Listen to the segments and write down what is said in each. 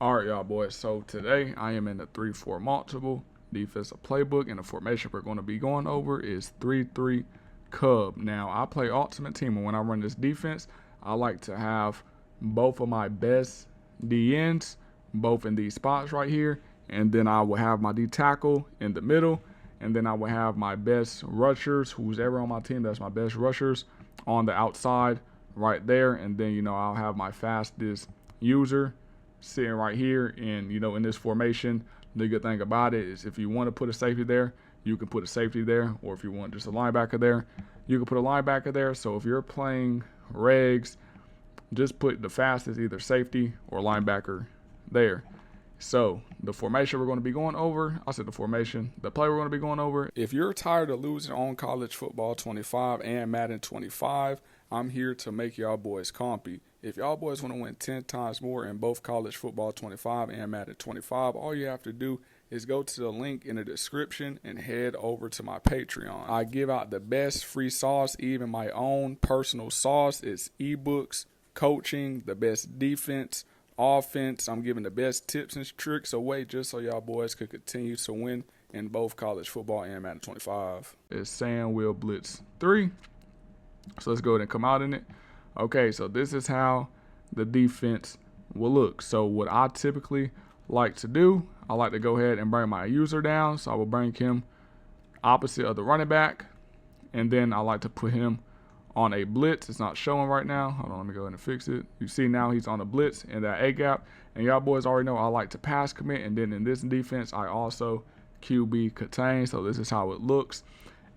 All right, y'all boys. So today I am in the 3-4 multiple defensive playbook, and the formation we're going to be going over is 3-3 Cub. Now I play Ultimate Team, and when I run this defense, I like to have both of my best DNs, both in these spots right here, and then I will have my D tackle in the middle, and then I will have my best rushers, who's ever on my team, that's my best rushers, on the outside right there, and then I'll have my fastest user sitting right here. And in this formation, the good thing about it is if you want to put a safety there, you can put a safety there, or if you want just a linebacker there, you can put a linebacker there. So if you're playing regs, just put the fastest either safety or linebacker there. So the formation we're going to be going over, the play we're going to be going over. If you're tired of losing on college football 25 and Madden 25, I'm here to make y'all boys compy. If y'all boys want to win 10 times more in both college football 25 and Madden 25, all you have to do is go to the link in the description and head over to my Patreon. I give out the best free sauce, even my own personal sauce. It's Ebooks Coaching, the best defense, offense. I'm giving the best tips and tricks away just so y'all boys could continue to win in both college football and Madden 25. It's saying we'll blitz 3. So let's go ahead and come out in it. Okay, so this is how the defense will look. So what I typically like to do, I like to go ahead and bring my user down. So I will bring him opposite of the running back. And then I like to put him on a blitz. It's not showing right now. Hold on, let me go ahead and fix it. You see now he's on a blitz in that A gap. And y'all boys already know I like to pass commit. And then in this defense, I also QB contain. So this is how it looks.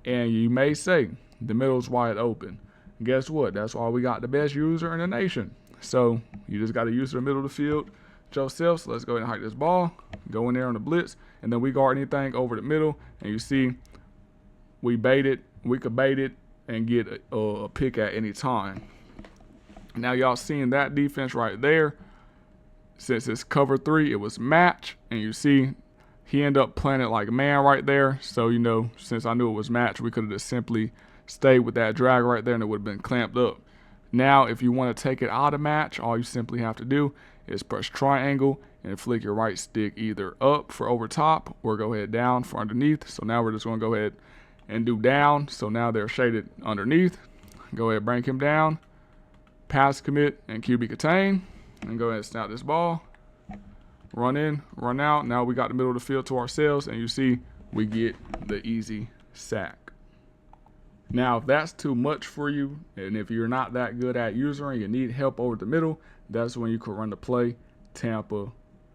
And you may say the middle's wide open. Guess what? That's why we got the best user in the nation. So you just got to use the middle of the field yourself. So let's go ahead and hike this ball, go in there on the blitz, and then we guard anything over the middle. And you see we could bait it and get a pick at any time. Now y'all seeing that defense right there. Since it's cover 3, it was match, and you see he ended up playing it like man right there. So since I knew it was match, we could have just simply stayed with that drag right there and it would have been clamped up. Now if you want to take it out of match, all you simply have to do is press triangle and flick your right stick either up for over top or go ahead down for underneath. So now we're just going to go ahead and do down. So now they're shaded underneath. Go ahead, bring him down, pass commit and QB contain, and go ahead and snap this ball, run in, run out. Now we got the middle of the field to ourselves, and you see we get the easy sack. Now, if that's too much for you, and if you're not that good at usering, you need help over the middle, that's when you can run the play Tampa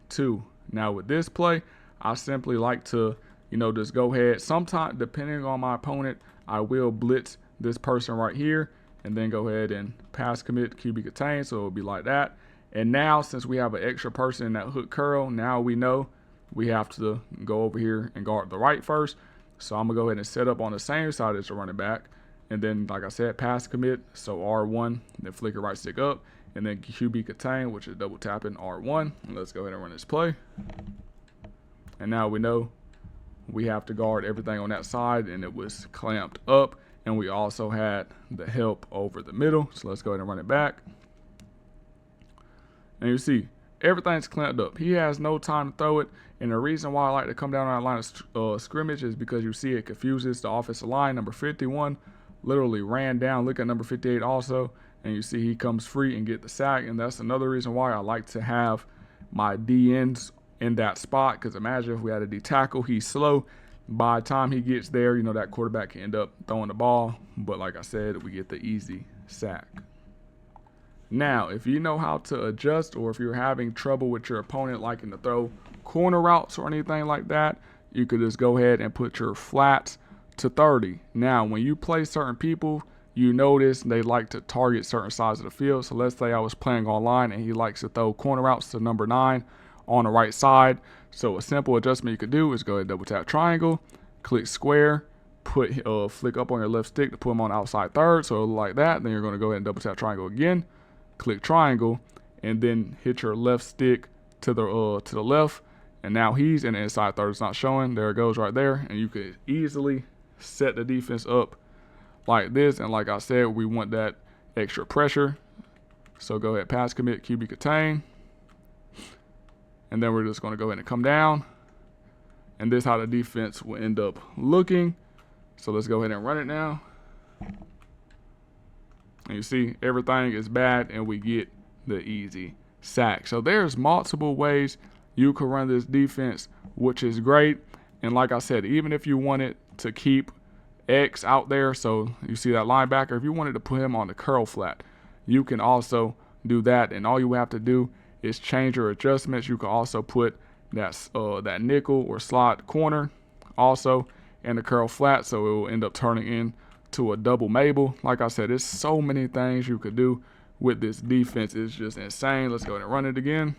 2. Now, with this play, I simply like to, just go ahead. Sometimes, depending on my opponent, I will blitz this person right here, and then go ahead and pass commit QB contain, so it'll be like that. And now, since we have an extra person in that hook curl, now we know we have to go over here and guard the right first. So I'm going to go ahead and set up on the same side as the running back. And then, like I said, pass commit. So R1, then flick your right stick up. And then QB contain, which is double tapping R1. And let's go ahead and run this play. And now we know we have to guard everything on that side. And it was clamped up. And we also had the help over the middle. So let's go ahead and run it back. And you see, everything's clamped up. He has no time to throw it. And the reason why I like to come down on that line of scrimmage is because you see it confuses the offensive line. Number 51 literally ran down. Look at number 58 also. And you see he comes free and get the sack. And that's another reason why I like to have my DNs in that spot. Because imagine if we had a D tackle, he's slow. By the time he gets there, that quarterback can end up throwing the ball. But like I said, we get the easy sack. Now, if you know how to adjust, or if you're having trouble with your opponent liking to throw corner routes or anything like that, you could just go ahead and put your flats to 30. Now, when you play certain people, you notice they like to target certain sides of the field. So let's say I was playing online and he likes to throw corner routes to number 9 on the right side. So a simple adjustment you could do is go ahead and double tap triangle, click square, flick up on your left stick to put him on outside third. So like that. Then you're going to go ahead and double tap triangle again, click triangle, and then hit your left stick to the left. And now he's in the inside third. It's not showing. There it goes right there. And you could easily set the defense up like this. And like I said, we want that extra pressure. So go ahead, pass commit, QB contain. And then we're just going to go ahead and come down. And this is how the defense will end up looking. So let's go ahead and run it now. And you see everything is bad and we get the easy sack. So there's multiple ways you can run this defense, which is great. And like I said, even if you wanted to keep X out there, so you see that linebacker, if you wanted to put him on the curl flat, you can also do that. And all you have to do is change your adjustments. You can also put that nickel or slot corner also in the curl flat, so it will end up turning into a double Mabel. Like I said, there's so many things you could do with this defense. It's just insane. Let's go ahead and run it again.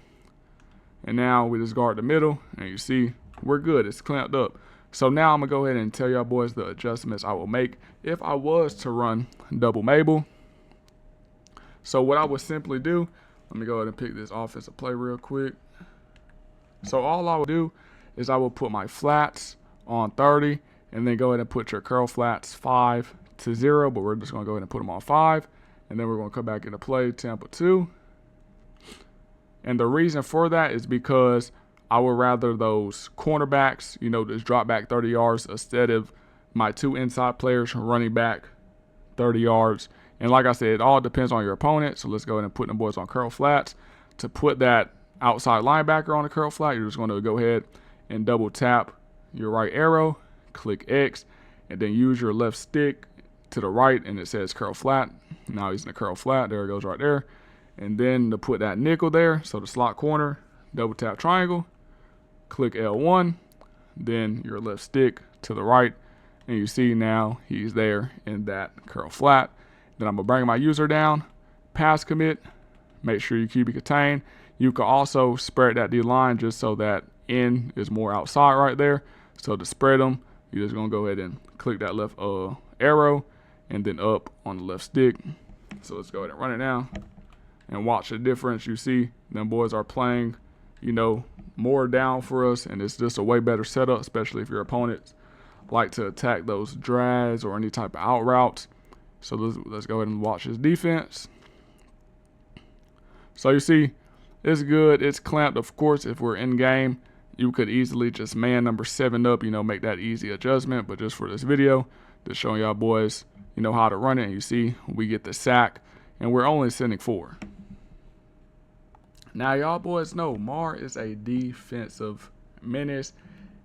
And now we just guard the middle, and you see we're good. It's clamped up. So now I'm gonna go ahead and tell y'all boys the adjustments I will make if I was to run double Mabel. So what I would simply do, let me go ahead and pick this offensive play real quick. So all I would do is I will put my flats on 30, and then go ahead and put your curl flats 5 to 0, but we're just gonna go ahead and put them on 5, and then we're gonna come back into play tempo 2. And the reason for that is because I would rather those cornerbacks, just drop back 30 yards instead of my 2 inside players running back 30 yards. And like I said, it all depends on your opponent. So let's go ahead and put them boys on curl flats. To put that outside linebacker on the curl flat, you're just going to go ahead and double tap your right arrow, click X, and then use your left stick to the right, and it says curl flat. Now he's in the curl flat. There it goes right there. And then to put that nickel there, so the slot corner, double tap triangle, click L1, then your left stick to the right, and you see now he's there in that curl flat. Then I'm gonna bring my user down, pass commit, make sure you keep it contained. You can also spread that D line just so that N is more outside right there. So to spread them, you're just gonna go ahead and click that left arrow and then up on the left stick. So let's go ahead and run it now. And watch the difference. You see them boys are playing, more down for us, and it's just a way better setup, especially if your opponents like to attack those drags or any type of out routes. So let's go ahead and watch his defense. So you see, it's good. It's clamped. Of course, if we're in game, you could easily just man number 7 up, make that easy adjustment. But just for this video, just showing y'all boys, how to run it. And you see, we get the sack, and we're only sending 4. Now, y'all boys know Mar is a defensive menace,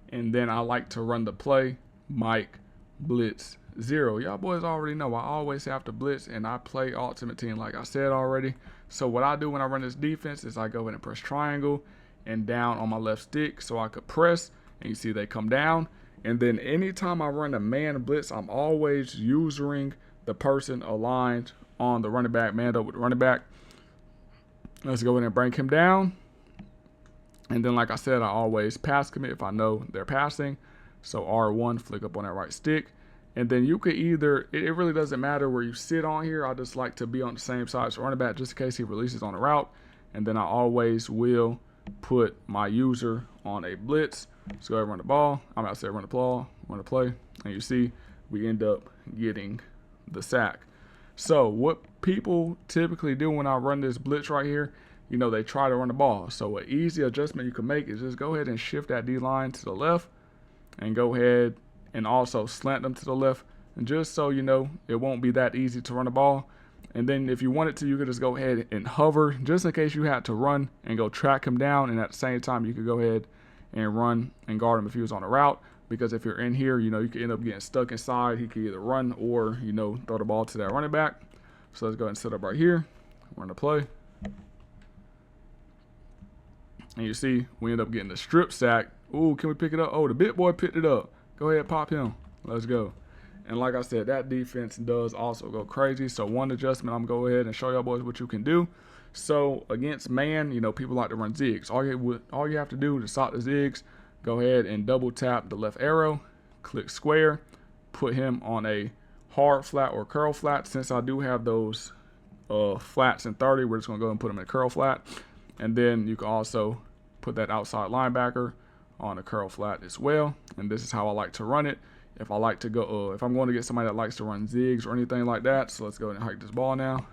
and then I like to run the play Mike Blitz 0. Y'all boys already know I always have to blitz, and I play Ultimate Team like I said already. So what I do when I run this defense is I go ahead and press triangle and down on my left stick so I could press, and you see they come down. And then anytime I run a man blitz, I'm always using the person aligned on the running back, manned up with the running back. Let's go ahead and bring him down. And then, like I said, I always pass commit if I know they're passing. So R1, flick up on that right stick. And then you could either, it really doesn't matter where you sit on here. I just like to be on the same side as the running back just in case he releases on the route. And then I always will put my user on a blitz. So go ahead and run the ball. I'm about to say run the play. And you see, we end up getting the sack. So what people typically do when I run this blitz right here, they try to run the ball. So an easy adjustment you can make is just go ahead and shift that D line to the left and go ahead and also slant them to the left. And just so it won't be that easy to run the ball. And then if you wanted to, you could just go ahead and hover just in case you had to run and go track him down. And at the same time, you could go ahead and run and guard him if he was on a route. Because if you're in here, you could end up getting stuck inside. He could either run or, throw the ball to that running back. So let's go ahead and set up right here. Run the play. And you see, we end up getting the strip sack. Ooh, can we pick it up? Oh, the big boy picked it up. Go ahead, pop him. Let's go. And like I said, that defense does also go crazy. So one adjustment, I'm going to go ahead and show y'all boys what you can do. So against man, people like to run zigs. All you have to do to stop the zigs, go ahead and double tap the left arrow, click square, put him on a hard flat or curl flat. Since I do have those flats in 30, we're just going to go and put them in a curl flat. And then you can also put that outside linebacker on a curl flat as well. And this is how I like to run it. If I like to go, if I'm going to get somebody that likes to run zigs or anything like that. So let's go ahead and hike this ball now.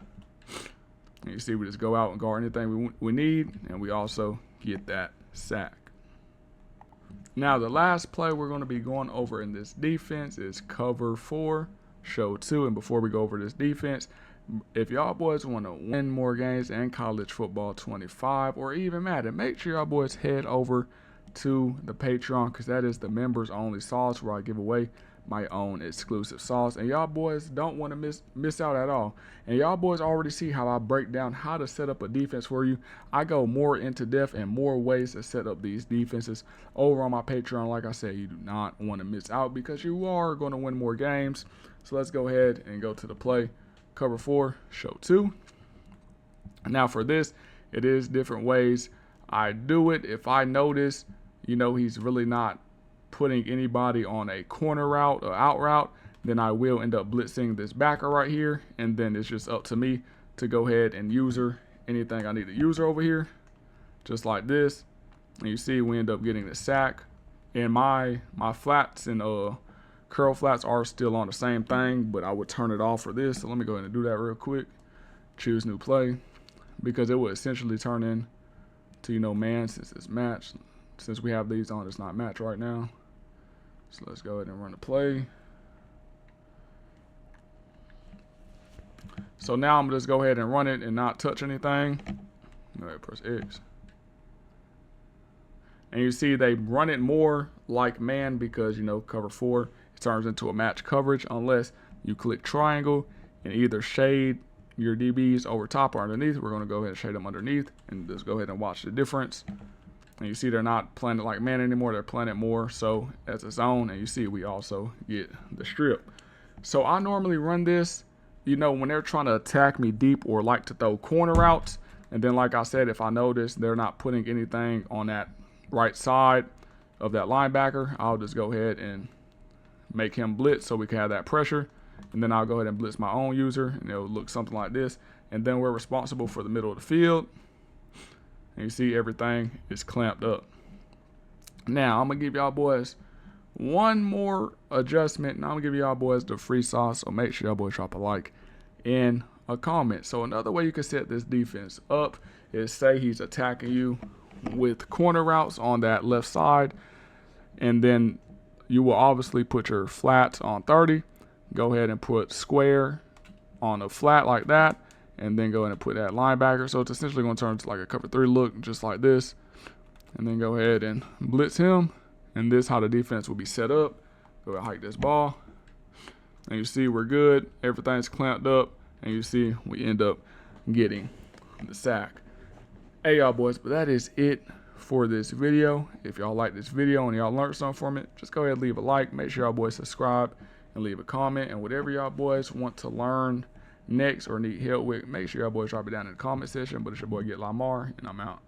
And you see, we just go out and guard anything we need. And we also get that sack. Now the last play we're going to be going over in this defense is cover 4, show 2. And before we go over this defense, if y'all boys want to win more games in college football 25 or even Madden, make sure y'all boys head over to the Patreon, because that is the members only sauce where I give away my own exclusive sauce, and y'all boys don't want to miss out at all. And y'all boys already see how I break down how to set up a defense for you. I go more into depth and more ways to set up these defenses over on my Patreon. Like I said, you do not want to miss out because you are going to win more games. So let's go ahead and go to the play. Cover 4, show 2. Now for this, it is different ways I do it. If I notice, he's really not putting anybody on a corner route or out route, then I will end up blitzing this backer right here, and then it's just up to me to go ahead and user anything I need to user over here, just like this. And you see we end up getting the sack, and my flats and curl flats are still on the same thing, but I would turn it off for this. So let me go ahead and do that real quick. Choose new play, because it would essentially turn in to man, since it's matched. Since we have these on, it's not matched right now. So let's go ahead and run the play. So now I'm gonna just go ahead and run it and not touch anything. Go ahead, press X. And you see they run it more like man because, cover 4, it turns into a match coverage unless you click triangle and either shade your DBs over top or underneath. We're gonna go ahead and shade them underneath and just go ahead and watch the difference. And you see they're not playing it like man anymore, they're playing it more so as a zone. And you see we also get the strip. So I normally run this, when they're trying to attack me deep or like to throw corner routes. And then like I said, if I notice they're not putting anything on that right side of that linebacker, I'll just go ahead and make him blitz so we can have that pressure. And then I'll go ahead and blitz my own user, and it'll look something like this. And then we're responsible for the middle of the field. And you see everything is clamped up. Now I'm gonna give y'all boys one more adjustment, and I'm gonna give y'all boys the free sauce. So make sure y'all boys drop a like and a comment. So another way you can set this defense up is, say he's attacking you with corner routes on that left side, and then you will obviously put your flats on 30. Go ahead and put square on a flat like that, and then go ahead and put that linebacker. So it's essentially going to turn into like a cover 3 look, just like this. And then go ahead and blitz him. And this is how the defense will be set up. Go ahead and hike this ball. And you see we're good. Everything's clamped up. And you see we end up getting the sack. Hey y'all boys, but that is it for this video. If y'all like this video and y'all learned something from it, just go ahead and leave a like. Make sure y'all boys subscribe and leave a comment. And whatever y'all boys want to learn next or need help with, make sure y'all boys drop it down in the comment section. But it's your boy Get Lamar, and I'm out.